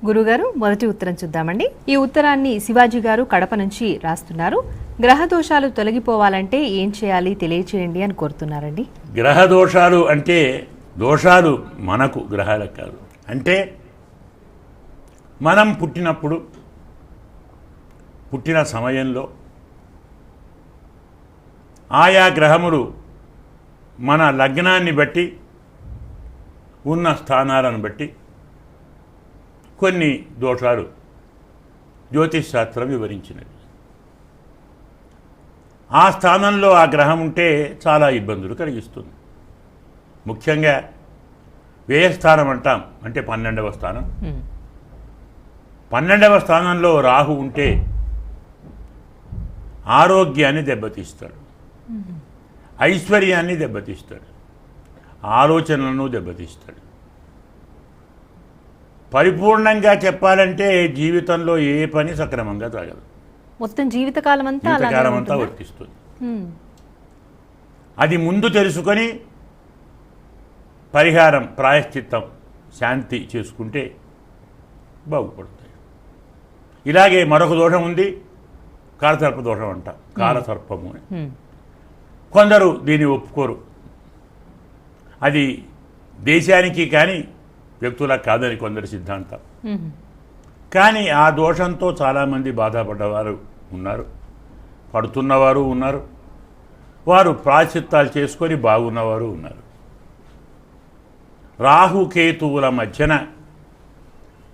గురుగారు మొదటి ఉత్తరం చూద్దామండి. ఈ ఉత్తరాన్ని శివాజీ గారు కడప నుంచి రాస్తున్నారు. గ్రహ దోషాలు తొలగిపోవాలంటే ఏం చేయాలి తెలియచేయండి అని కోరుతున్నారండి. గ్రహ దోషాలు అంటే దోషాలు మనకు గ్రహాలకు కాదు. అంటే మనం పుట్టిన సమయంలో ఆయా గ్రహములు మన లగ్నాన్ని బట్టి ఉన్న స్థానాలను బట్టి కొన్ని దోషాలు జ్యోతిష్ శాస్త్రం వివరించినది. ఆ స్థానంలో ఆ గ్రహం ఉంటే చాలా ఇబ్బందులు కలిగిస్తుంది. ముఖ్యంగా వ్యయస్థానం అంటాం, అంటే 12వ స్థానం. 12వ స్థానంలో రాహు ఉంటే ఆరోగ్యాన్ని దెబ్బతీస్తాడు, ఐశ్వర్యాన్ని దెబ్బతీస్తాడు, ఆలోచనలను దెబ్బతీస్తాడు. పరిపూర్ణంగా చెప్పాలంటే జీవితంలో ఏ పని సక్రమంగా జరగదు. మొత్తం జీవితకాలం అంతా వర్తిస్తుంది. అది ముందు తెలుసుకొని పరిహారం, ప్రాయశ్చిత్తం, శాంతి చేసుకుంటే బాగుపడతాయి. ఇలాగే మరొక దోషం ఉంది, కాలసర్ప దోషం అంట. కాలసర్పము అని కొందరు దీన్ని ఒప్పుకోరు. అది దేశానికి కానీ వ్యక్తులకు కాదని కొందరి సిద్ధాంతం. కానీ ఆ దోషంతో చాలామంది బాధపడ్డవారు ఉన్నారు, పడుతున్నవారు ఉన్నారు, వారు ప్రాయశ్చిత్తాలు చేసుకొని బాగున్నవారు ఉన్నారు. రాహుకేతువుల మధ్యన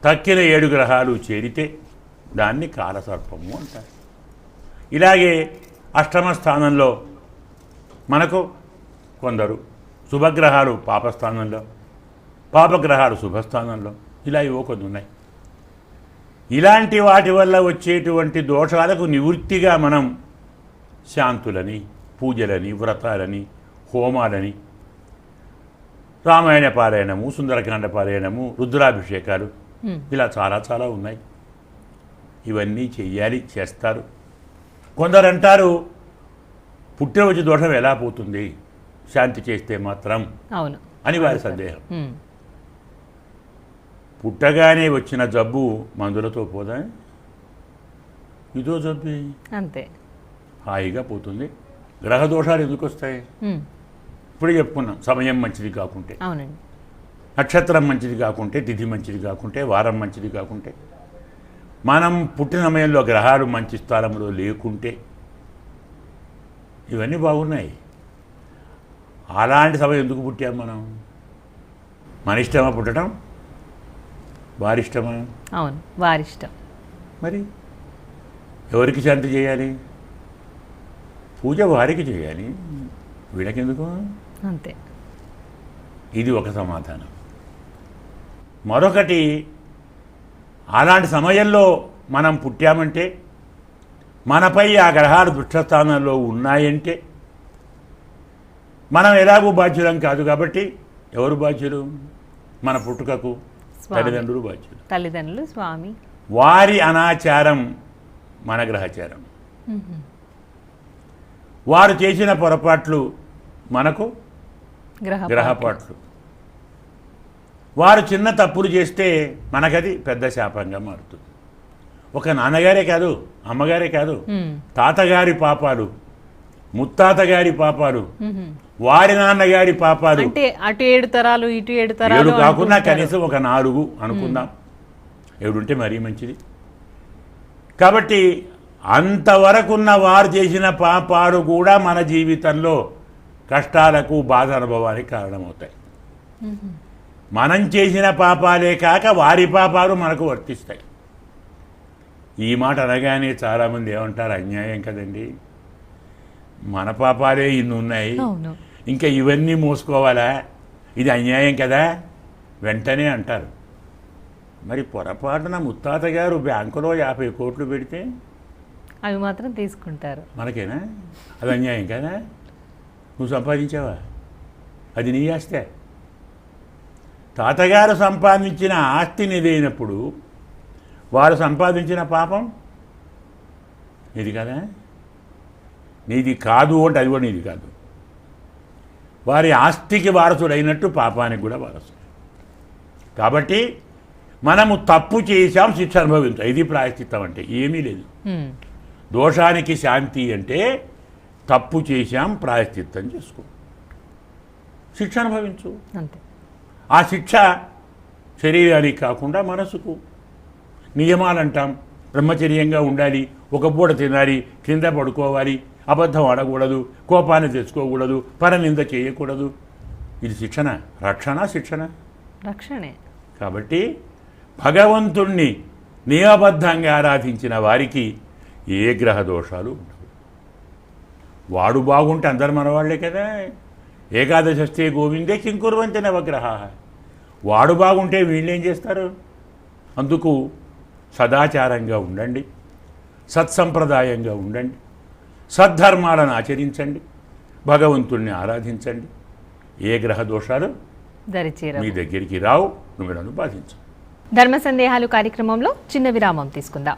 తక్కిన 7 గ్రహాలు చేరితే దాన్ని కాలసర్పము అంటారు. ఇలాగే అష్టమ స్థానంలో మనకు కొందరు శుభగ్రహాలు పాపస్థానంలో, పాపగ్రహాలు శుభస్థానంలో, ఇలా కొన్ని ఉన్నాయి. ఇలాంటి వాటి వల్ల వచ్చేటువంటి దోషాలకు నివృత్తిగా మనం శాంతులని, పూజలని, వ్రతాలని, హోమాలని, రామాయణ పారాయణము, సుందరకాండ పారాయణము, రుద్రాభిషేకాలు, ఇలా చాలా చాలా ఉన్నాయి. ఇవన్నీ చెయ్యాలి, చేస్తారు. కొందరు అంటారు పుట్టినరోజు దోషం ఎలా పోతుంది శాంతి చేస్తే మాత్రం అని వారి సందేహం. పుట్టగానే వచ్చిన జబ్బు మందులతో పోదా? ఇదో జబ్బు అంతే హాయిగా పోతుంది. గ్రహ దోషాలు ఎందుకు వస్తాయి? ఇప్పుడు చెప్పుకున్నాం. సమయం మంచిది కాకుంటే, నక్షత్రం మంచిది కాకుంటే, తిథి మంచిది కాకుంటే, వారం మంచిది కాకుంటే, మనం పుట్టిన సమయంలో గ్రహాలు మంచి స్థానంలో లేకుంటే, ఇవన్నీ బాగున్నాయి. అలాంటి సమయం ఎందుకు పుట్టాం మనం? మన ఇష్టమా పుట్టడం? వారిష్టమా? అవును, వారిష్టం. మరి ఎవరికి శాంతి చేయాలి? పూజ వారికి చేయాలి, వీళ్ళకెందుకు? అంతే. ఇది ఒక సమాధానం. మరొకటి, అలాంటి సమయంలో మనం పుట్టామంటే, మనపై ఆ గ్రహాలు దుష్టస్థానంలో ఉన్నాయంటే, మనం ఎలాగూ బాధ్యులం కాదు. కాబట్టి ఎవరు బాధ్యులు? మన పుట్టుకకు తల్లిదండ్రులు బాధ్యులు. తల్లిదండ్రులు, స్వామి. వారి అనాచారం మన గ్రహచారం. వారు చేసిన పొరపాట్లు మనకు గ్రహపాట్లు. వారు చిన్న తప్పులు చేస్తే మనకది పెద్ద శాపంగా మారుతుంది. ఒక నాన్నగారే కాదు, అమ్మగారే కాదు, తాతగారి పాపాలు, ముత్తాతగారి పాపాలు, వారి నాన్నగారి పాపాలు, అంటే అటు 7 తరాలు ఇటు 7 తరాలు కాకుండా కనీసం ఒక 4 అనుకుందాం. 7 ఉంటే మరీ మంచిది. కాబట్టి అంతవరకున్న వారు చేసిన పాపాలు కూడా మన జీవితంలో కష్టాలకు, బాధ అనుభవానికి కారణమవుతాయి. మనం చేసిన పాపాలే కాక వారి పాపాలు మనకు వర్తిస్తాయి. ఈ మాట అనగానే చాలామంది ఏమంటారు, అన్యాయం కదండి, మన పాపాలే ఇన్ని ఉన్నాయి, ఇంకా ఇవన్నీ మోసుకోవాలా, ఇది అన్యాయం కదా వెంటనే అంటారు. మరి పొరపాటున ముత్తాత గారు బ్యాంకులో 50 కోట్లు పెడితే అవి మాత్రం తీసుకుంటారు. మనకేనా అది అన్యాయం కదా? నువ్వు సంపాదించావా? అది నీ ఆస్తే. తాతగారు సంపాదించిన ఆస్తి నీదైనప్పుడు వారు సంపాదించిన పాపం నీది కదా? నీది కాదు అంటే అది కూడా నీది కాదు. వారి ఆస్తికి వారసుడైనట్టు పాపానికి కూడా వారసుడు. కాబట్టి మనము తప్పు చేశాం, శిక్ష అనుభవించాం. ఇది ప్రాయశ్చిత్తం అంటే ఏమీ లేదు. దోషానికి శాంతి అంటే తప్పు చేశాం, ప్రాయశ్చిత్తం చేసుకో, శిక్ష అనుభవించు. అంతే. ఆ శిక్ష శరీరానికి కాకుండా మనసుకు. నియమాలు అంటాం, బ్రహ్మచర్యంగా ఉండాలి, ఒక పూట తినాలి, కింద పడుకోవాలి, అబద్ధం ఆడకూడదు, కోపాన్ని తెచ్చుకోకూడదు, పరనింద చేయకూడదు. ఇది శిక్షణ, రక్షణ, శిక్షణ, రక్షణే. కాబట్టి భగవంతుణ్ణి నియమబద్ధంగా ఆరాధించిన వారికి ఏ గ్రహ దోషాలు ఉండవు. వాడు బాగుంటే అందరు మనవాళ్లే కదా. ఏకాదశస్తే గోవిందే కింకుర్వంతి నవగ్రహ. వాడు బాగుంటే వీళ్ళేం చేస్తారు? అందుకు సదాచారంగా ఉండండి, సత్సంప్రదాయంగా ఉండండి, సద్ధర్మాలను ఆచరించండి, భగవంతుణ్ణి ఆరాధించండి. ఏ గ్రహ దోషాలు దరిచేరవు. మీ దగ్గరికి రావు, మిమ్మల్ని బాధించవు. ధర్మ సందేహాలు కార్యక్రమంలో చిన్న విరామం తీసుకుందాం.